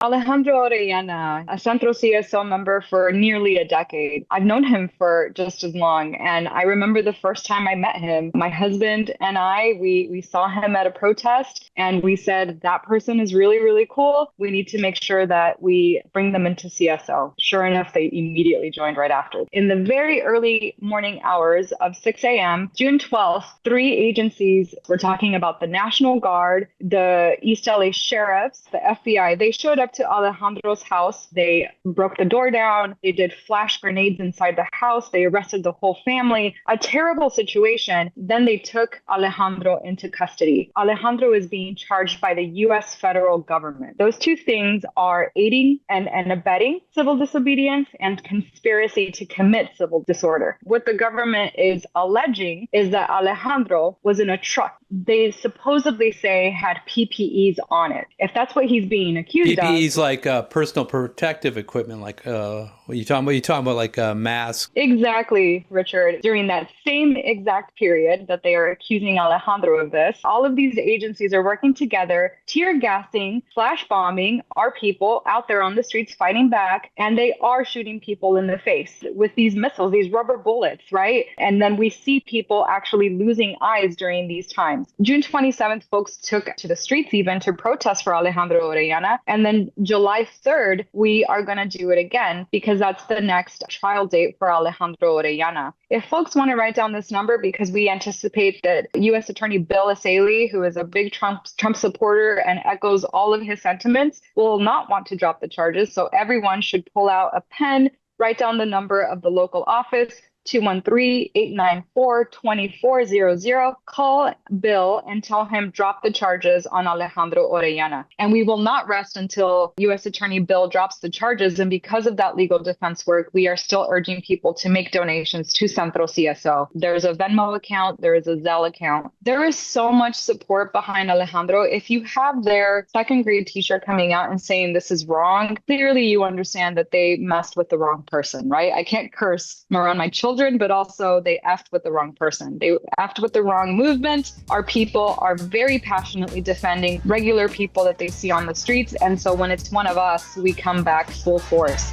Alejandro Orellana, a Centro CSO member for nearly a decade. I've known him for just as long, and I remember the first time I met him, my husband and we saw him at a protest, and we said, that person is really, really cool. We need to make sure that we bring them into CSO. Sure enough, they immediately joined right after. In the very early morning hours of 6 a.m., June 12th, three agencies were talking about the National Guard, the East LA sheriffs, the FBI. They showed up to Alejandro's house. They broke the door down. They did flash grenades inside the house. They arrested the whole family. A terrible situation. Then they took Alejandro into custody. Alejandro is being charged by the U.S. federal government. Those two things are aiding and abetting civil disobedience and conspiracy to commit civil disorder. What the government is alleging is that Alejandro was in a truck they supposedly say had PPEs on it. If that's what he's being accused of. PPEs like personal protective equipment, like what you talking about? You talking about like a mask? Exactly, Richard. During that same exact period that they are accusing Alejandro of this, all of these agencies are working together, tear gassing, flash bombing our people out there on the streets fighting back, and they are shooting people in the face with these missiles, these rubber bullets, right? And then we see people actually losing eyes during these times. June 27th, folks took to the streets even to protest for Alejandro Orellana. And then July 3rd, we are going to do it again because that's the next trial date for Alejandro Orellana. If folks want to write down this number, because we anticipate that U.S. Attorney Bill Essayli, who is a big Trump supporter and echoes all of his sentiments, will not want to drop the charges. So everyone should pull out a pen, write down the number of the local office, 213-894-2400. Call Bill and tell him drop the charges on Alejandro Orellana. And we will not rest until U.S. Attorney Bill drops the charges. And because of that legal defense work, we are still urging people to make donations to Centro CSO. There's a Venmo account. There is a Zelle account. There is so much support behind Alejandro. If you have their second grade teacher coming out and saying this is wrong, clearly you understand that they messed with the wrong person, right? I can't curse around my children, but also they effed with the wrong person. They effed with the wrong movement. Our people are very passionately defending regular people that they see on the streets. And so when it's one of us, we come back full force.